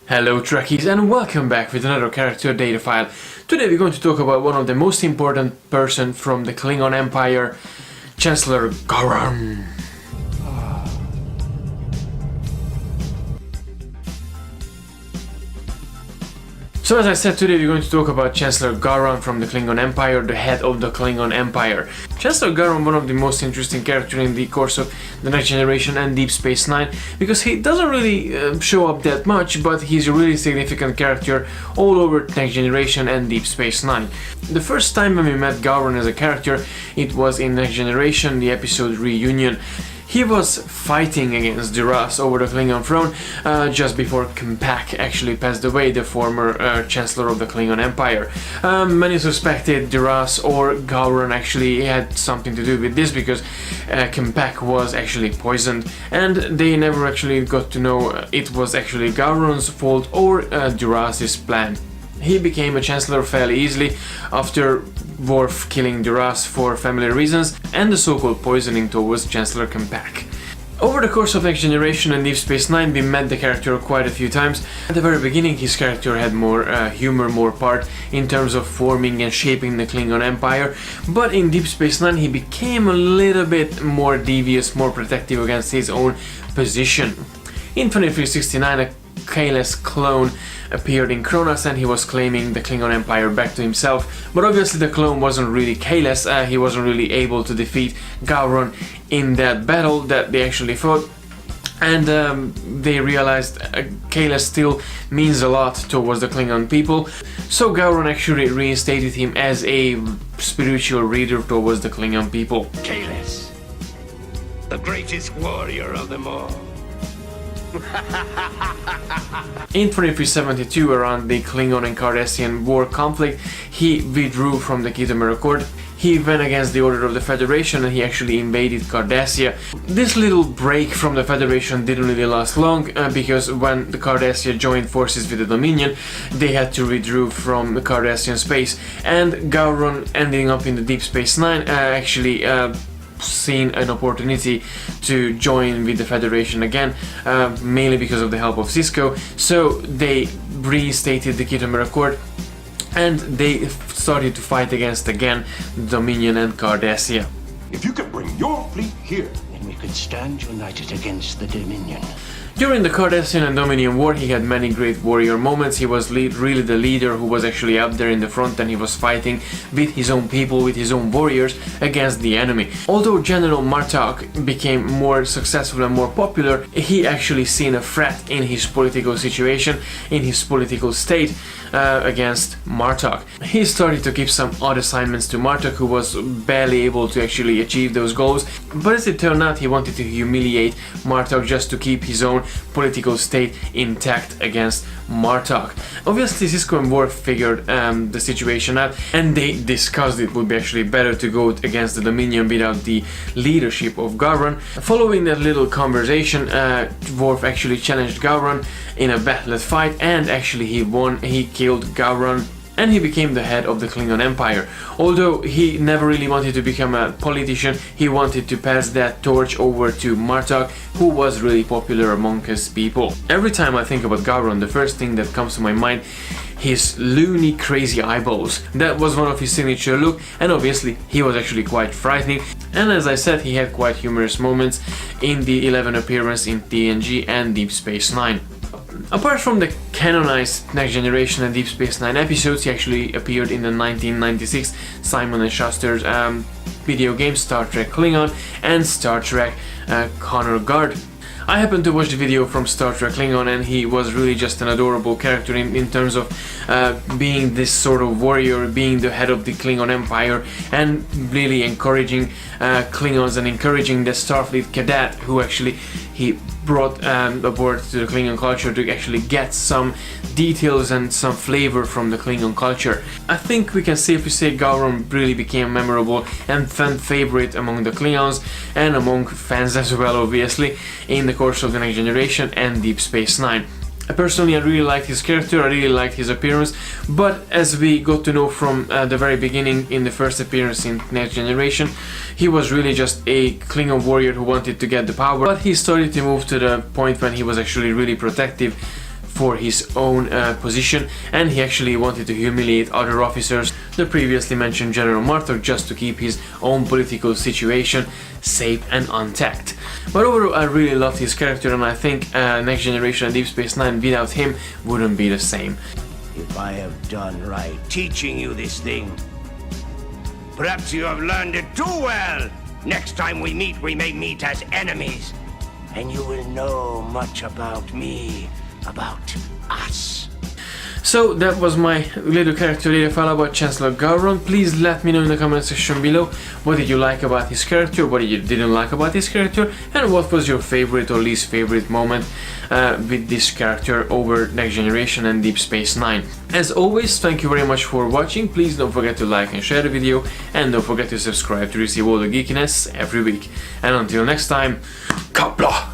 Hello Trekkies and welcome back with another character Datafile. Today we're going to talk about one of the most important person from the Klingon Empire, Chancellor Gowron. So as I said, today we're going to talk about Chancellor Gowron from the Klingon Empire, the head of the Klingon Empire. Chancellor Gowron, one of the most interesting characters in the course of The Next Generation and Deep Space Nine, because he doesn't really show up that much, but he's a really significant character all over Next Generation and Deep Space Nine. The first time when we met Gowron as a character, it was in Next Generation, the episode Reunion. He was fighting against Duras over the Klingon throne just before K'mpake actually passed away, the former Chancellor of the Klingon Empire. Many suspected Duras or Gowron actually had something to do with this because K'mpake was actually poisoned, and they never actually got to know it was actually Gowron's fault or Duras's plan. He became a Chancellor fairly easily after Worf killing Duras for family reasons and the so-called poisoning towards Chancellor K'mpake. Over the course of Next Generation and Deep Space Nine, we met the character quite a few times. At the very beginning, his character had more humor, more part in terms of forming and shaping the Klingon Empire, but in Deep Space Nine he became a little bit more devious, more protective against his own position. In 2369, a Kahless clone appeared in Kronos and he was claiming the Klingon Empire back to himself, but obviously the clone wasn't really Kahless, he wasn't really able to defeat Gowron in that battle that they actually fought, and they realized Kahless still means a lot towards the Klingon people, so Gowron actually reinstated him as a spiritual leader towards the Klingon people. Kahless, the greatest warrior of them all. In 2372, around the Klingon and Cardassian war conflict, he withdrew from the Khitomer Accord. He went against the order of the Federation and he actually invaded Cardassia. This little break from the Federation didn't really last long because when the Cardassia joined forces with the Dominion, they had to withdraw from the Cardassian space, and Gowron, ending up in the Deep Space Nine, actually seen an opportunity to join with the Federation again, mainly because of the help of Sisko, so they reinstated the Khitomer Accord and they started to fight against again Dominion and Cardassia. If you could bring your fleet here, Then we could stand united against the Dominion. During the Cardassian and Dominion War, he had many great warrior moments. He was really the leader who was actually up there in the front, and he was fighting with his own people, with his own warriors against the enemy. Although General Martok became more successful and more popular, he actually seen a threat in his political situation, in his political state against Martok. He started to give some odd assignments to Martok, who was barely able to actually achieve those goals, but as it turned out, he wanted to humiliate Martok just to keep his own political state intact against Martok. Obviously, Sisko and Worf figured the situation out, and they discussed it would be actually better to go against the Dominion without the leadership of Gowron. Following that little conversation, Worf actually challenged Gowron in a battle fight, and actually he won. He killed Gowron, and he became the head of the Klingon Empire. Although he never really wanted to become a politician, he wanted to pass that torch over to Martok, who was really popular among his people. Every time I think about Gowron, the first thing that comes to my mind, his loony crazy eyeballs. That was one of his signature look, and obviously he was actually quite frightening. And as I said, he had quite humorous moments in the 11 appearance in TNG and Deep Space Nine. Apart from the canonized Next Generation and Deep Space Nine episodes, he actually appeared in the 1996 Simon & Schuster's video game Star Trek Klingon and Star Trek Honor Guard. I happened to watch the video from Star Trek Klingon, and he was really just an adorable character in terms of being this sort of warrior, being the head of the Klingon Empire, and really encouraging Klingons and encouraging the Starfleet cadet who actually he brought aboard to the Klingon culture to actually get some details and some flavor from the Klingon culture. I think we can safely say Gowron really became memorable and fan favorite among the Klingons and among fans as well, obviously, in the course of the Next Generation and Deep Space Nine. Personally, I really liked his character, I really liked his appearance, but as we got to know from the very beginning in the first appearance in Next Generation, he was really just a Klingon warrior who wanted to get the power, but he started to move to the point when he was actually really protective for his own position, and he actually wanted to humiliate other officers, the previously mentioned General Martok, just to keep his own political situation safe and untapped. But overall, I really loved his character, and I think Next Generation and Deep Space Nine without him wouldn't be the same. If I have done right teaching you this thing, perhaps you have learned it too well. Next time we meet, we may meet as enemies, and you will know much about me, about us. So that was my little character Datafile about Chancellor Gowron. Please let me know in the comment section below what did you like about his character, what you didn't like about his character, and what was your favorite or least favorite moment with this character over Next Generation and Deep Space Nine. As always, thank you very much for watching. Please don't forget to like and share the video, and don't forget to subscribe to receive all the geekiness every week. And until next time, Kapla!